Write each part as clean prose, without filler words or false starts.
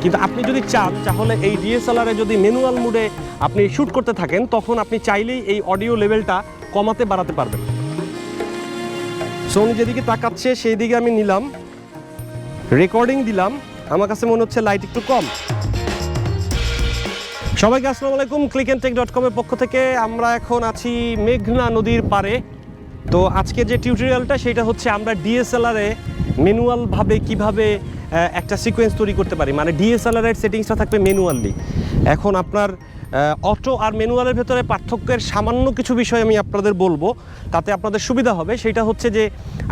কিন্তু আপনি যদি চান তাহলে এই ডিএসএলআরে যদি ম্যানুয়াল মোডে আপনি শ্যুট করতে থাকেন তখন আপনি চাইলেই এই অডিও লেভেলটা কমাতে বাড়াতে পারবেন। সো উনি যেদিকে তাকাচ্ছে সেই দিকে আমি নিলাম, রেকর্ডিং দিলাম, আমার কাছে মনে হচ্ছে লাইট একটু কম। সবাইকে আসসালামু আলাইকুম, clickntech.com এর পক্ষ থেকে আমরা এখন আছি মেঘনা নদীর পাড়ে। তো আজকে যে টিউটোরিয়ালটা সেটা হচ্ছে আমরা ডিএসএলআরে ম্যানুয়ালভাবে কিভাবে একটা সিকোয়েন্স তৈরি করতে পারি, মানে ডিএসএলআরের সেটিংসটা থাকবে ম্যানুয়ালি। এখন আপনার অটো আর ম্যানুয়ালের ভেতরে পার্থক্যের সামান্য কিছু বিষয় আমি আপনাদের বলবো, তাতে আপনাদের সুবিধা হবে। সেটা হচ্ছে যে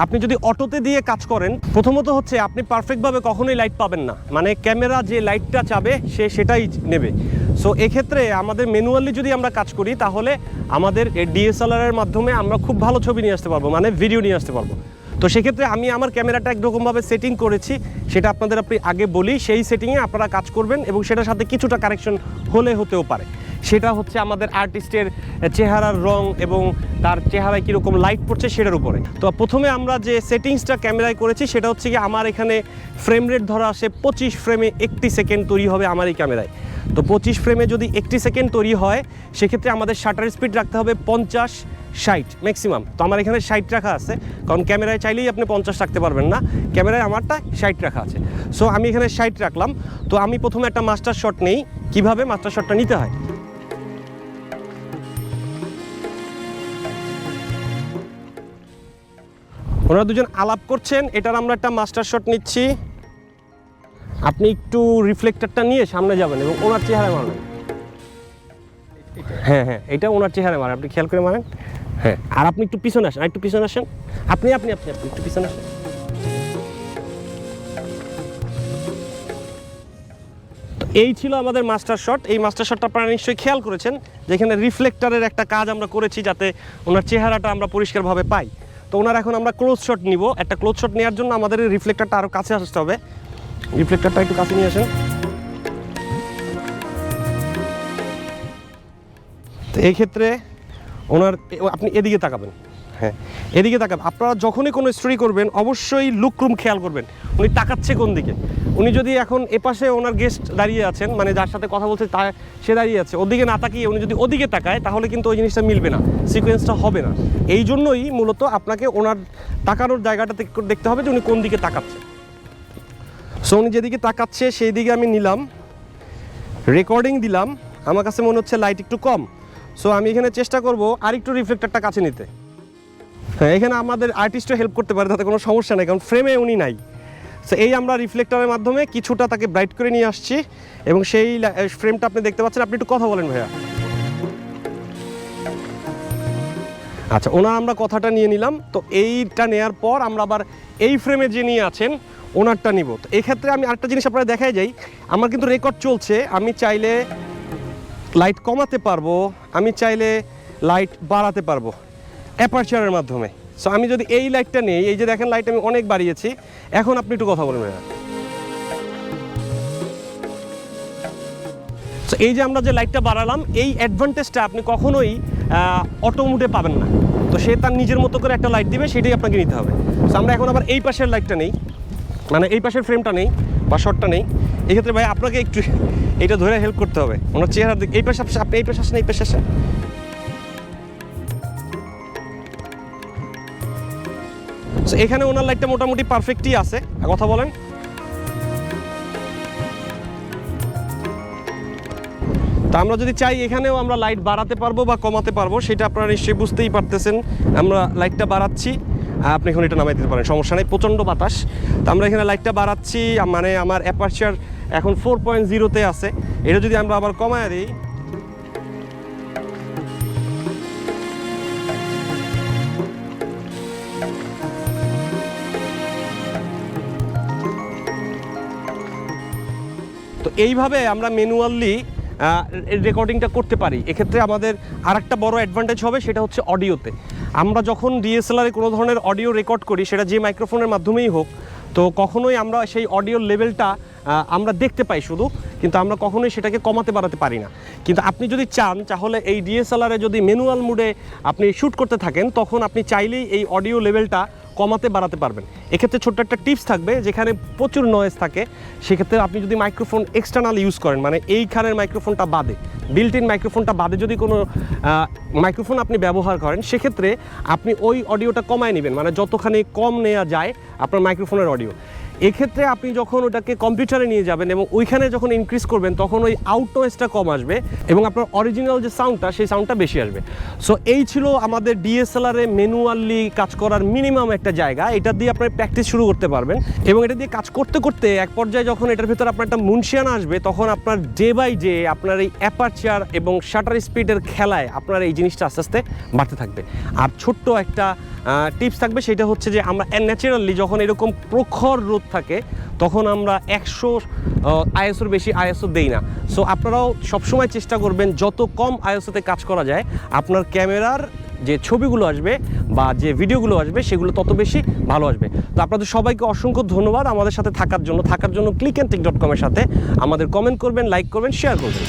আপনি যদি অটোতে দিয়ে কাজ করেন, প্রথমত হচ্ছে আপনি পারফেক্টভাবে কখনোই লাইট পাবেন না, মানে ক্যামেরা যে লাইটটা চাবে সে সেটাই নেবে। সো এক্ষেত্রে আমাদের ম্যানুয়ালি যদি আমরা কাজ করি তাহলে আমাদের ডিএসএলআরের মাধ্যমে আমরা খুব ভালো ছবি নিয়ে আসতে পারবো, মানে ভিডিও নিয়ে আসতে পারবো। তো সেক্ষেত্রে আমি আমার ক্যামেরাটা একরকমভাবে সেটিং করেছি, সেটা আপনাদের আগে বলি। সেই সেটিংয়ে আপনারা কাজ করবেন এবং সেটার সাথে কিছুটা কারেকশন হতেও পারে। সেটা হচ্ছে আমাদের আর্টিস্টের চেহারার রং এবং তার চেহারায় কীরকম লাইট পড়ছে সেটার উপরে। তো প্রথমে আমরা যে সেটিংসটা ক্যামেরায় করেছি সেটা হচ্ছে কি, আমার এখানে ফ্রেম রেট ধরা আসে 25 ফ্রেমে 1 সেকেন্ড তৈরি হবে আমার এই ক্যামেরায়। তো 25 ফ্রেমে যদি 1 সেকেন্ড তৈরি হয় সেক্ষেত্রে আমাদের শাটার স্পিড রাখতে হবে 50-60 ম্যাক্সিমাম। তো আমার এখানে 60 রাখা আছে, কারণ ক্যামেরায় চাইলেই আপনি 50 রাখতে পারবেন না, ক্যামেরায় আমারটা 60 রাখা আছে। সো আমি এখানে 60 রাখলাম। তো আমি প্রথমে একটা মাস্টার শট নেই, কিভাবে মাস্টার শটটা নিতে হয়। ওনারা দুজন আলাপ করছেন, এটার আমরা একটা মাস্টার শট নিচ্ছি। আপনি একটু রিফ্লেক্টরটা নিয়ে সামনে যাবেন এবং ওনার চেহারায় মারবেন। হ্যাঁ, এটা ওনার চেহারায় মারেন, আপনি খেয়াল করে মারেন। হ্যাঁ, আর আপনি একটু পিছনে আসেন, একটু পিছনে আসেন, আপনি একটু পিছনে আসেন। তো এই ছিল আমাদের মাস্টার শট। এই মাস্টার শটটা আপনারা নিশ্চয়ই খেয়াল করেছেন, যেখানে রিফ্লেক্টরের একটা কাজ আমরা করেছি যাতে ওনার চেহারাটা আমরা পরিষ্কারভাবে পাই। তো ওনার এখন আমরা ক্লোজ শট নিব। একটা ক্লোজ শট নেওয়ার জন্য আমাদের এই রিফ্লেক্টরটা আরও কাছে আসতে হবে। রিফ্লেক্টরটা একটু কাছে নিয়ে আসেন। তো এই ক্ষেত্রে ওনার আপনি এদিকে তাকাবেন। হ্যাঁ, এদিকে তাকাবেন। আপনারা যখনই কোনো স্টোরি করবেন অবশ্যই লুকরুম খেয়াল করবেন, উনি তাকাচ্ছে কোন দিকে। উনি যদি এখন এপাশে ওনার গেস্ট দাঁড়িয়ে আছেন, মানে যার সাথে কথা বলছে সে দাঁড়িয়ে আছে, ওদিকে না তাকিয়ে উনি যদি ওদিকে তাকায় তাহলে কিন্তু ওই জিনিসটা মিলবে না, সিকোয়েন্সটা হবে না। এই জন্যই মূলত আপনাকে ওনার তাকানোর জায়গাটা দেখতে হবে যে উনি কোন দিকে তাকাচ্ছে। সো উনি যেদিকে তাকাচ্ছে সেই দিকে আমি নিলাম, রেকর্ডিং দিলাম, আমার কাছে মনে হচ্ছে লাইট একটু কম। সো আমি এখানে চেষ্টা করব আর একটু রিফ্লেক্টরটা কাছে নিতে। হ্যাঁ, এখানে আমাদের আর্টিস্টও হেল্প করতে পারে, তাতে কোনো সমস্যা নেই, কারণ ফ্রেমে উনি নাই। সো এই আমরা রিফ্লেক্টরের মাধ্যমে কিছুটা তাকে ব্রাইট করে নিয়ে আসছি এবং সেই ফ্রেমটা আপনি দেখতে পাচ্ছেন। আপনি একটু কথা বলেন ভাইয়া। আচ্ছা, ওনার আমরা কথাটা নিয়ে নিলাম। তো এইটা নেওয়ার পর আমরা আবার এই ফ্রেমে যে নিয়ে আছেন ওনারটা নিব। তো এক্ষেত্রে আমি আরেকটা জিনিস আপনারা দেখাই যাই, আমার কিন্তু রেকর্ড চলছে। আমি চাইলে লাইট কমাতে পারবো, আমি চাইলে লাইট বাড়াতে পারবো অ্যাপারচারের মাধ্যমে। সো আমি যদি এই লাইটটা নেই, এই যে দেখেন লাইট আমি অনেক বাড়িয়েছি, এখন আপনি একটু কথা বলবেন। সো এই যে আমরা যে লাইটটা বাড়ালাম, এই অ্যাডভান্টেজটা আপনি কখনোই অটো মোডে পাবেন না। তো সে তার নিজের মতো করে একটা লাইট দিবে, সেটাই আপনাকে নিতে হবে। সো আমরা এখন আবার এই পাশের লাইটটা নেই, মানে এই পাশের ফ্রেমটা নেই বা শটটা নেই। এক্ষেত্রে ভাই আপনাকে একটু এইটা ধরে হেল্প করতে হবে, ওনার চেহারা দিক। এই পাশে আপনি এই পাশে আসেন, এই পাশে আসেন। এখানে ওনার লাইটটা মোটামুটি পারফেক্টই আছে, কথা বলেন। তা আমরা যদি চাই এখানেও আমরা লাইট বাড়াতে পারবো বা কমাতে পারবো, সেটা আপনারা নিশ্চয়ই বুঝতেই পারতেছেন। আমরা লাইটটা বাড়াচ্ছি, আপনি এখন এটা নামাই দিতে পারেন, সমস্যা নেই, প্রচণ্ড বাতাস। তো আমরা এখানে লাইটটা বাড়াচ্ছি, মানে আমার অ্যাপারচার এখন 4.0-তে আছে। এটা যদি আমরা আবার কমায় দিই, তো এইভাবে আমরা ম্যানুয়ালি রেকর্ডিংটা করতে পারি। এক্ষেত্রে আমাদের আরেকটা বড় অ্যাডভান্টেজ হবে, সেটা হচ্ছে অডিওতে। আমরা যখন ডিএসএলআরে কোনো ধরনের অডিও রেকর্ড করি, সেটা যে মাইক্রোফোনের মাধ্যমেই হোক, তো কখনোই আমরা সেই অডিওর লেভেলটা আমরা দেখতে পাই শুধু, কিন্তু আমরা কখনোই সেটাকে কমাতে বাড়াতে পারি না। কিন্তু আপনি যদি চান তাহলে এই ডিএসএলআরে যদি ম্যানুয়াল মোডে আপনি শ্যুট করতে থাকেন তখন আপনি চাইলেই এই অডিও লেভেলটা কমাতে বাড়াতে পারবেন। এক্ষেত্রে ছোট্ট একটা টিপস থাকবে, যেখানে প্রচুর নয়েজ থাকে সেক্ষেত্রে আপনি যদি মাইক্রোফোন এক্সটার্নাল ইউজ করেন, মানে এইখানের মাইক্রোফোনটা বাদে, বিল্ট ইন মাইক্রোফোনটা বাদে যদি কোনো মাইক্রোফোন আপনি ব্যবহার করেন, সেক্ষেত্রে আপনি ওই অডিওটা কমায় নেবেন, মানে যতখানি কম নেওয়া যায় আপনার মাইক্রোফোনের অডিও। এক্ষেত্রে আপনি যখন ওটাকে কম্পিউটারে নিয়ে যাবেন এবং ওইখানে যখন ইনক্রিজ করবেন তখন ওই আউট নয়েজটা কম আসবে এবং আপনার অরিজিনাল যে সাউন্ডটা সেই সাউন্ডটা বেশি আসবে। সো এই ছিল আমাদের ডিএসএলআরে ম্যানুয়ালি কাজ করার মিনিমাম একটা জায়গা। এটা দিয়ে আপনি প্র্যাকটিস শুরু করতে পারবেন এবং এটা দিয়ে কাজ করতে করতে এক পর্যায়ে যখন এটার ভেতর আপনার একটা মুনশিয়ানা আসবে, তখন আপনার ডে বাই ডে আপনার এই অ্যাপারচার এবং শাটার স্পিডের খেলায় আপনার এই জিনিসটা আস্তে আস্তে বাড়তে থাকবে। আর ছোট্ট একটা টিপস থাকবে, সেটা হচ্ছে যে আমরা ন্যাচারালি যখন এরকম প্রখর রোদ থাকে তখন আমরা 100 আইএসওর বেশি আইএসও দেই না। সো আপনারাও সবসময় চেষ্টা করবেন যত কম আইএসওতে কাজ করা যায়, আপনার ক্যামেরার যে ছবিগুলো আসবে বা যে ভিডিওগুলো আসবে সেগুলো তত বেশি ভালো আসবে। তো আপনাদের সবাইকে অসংখ্য ধন্যবাদ আমাদের সাথে থাকার জন্য। clickntech.com এর সাথে আমাদের কমেন্ট করবেন, লাইক করবেন, শেয়ার করবেন।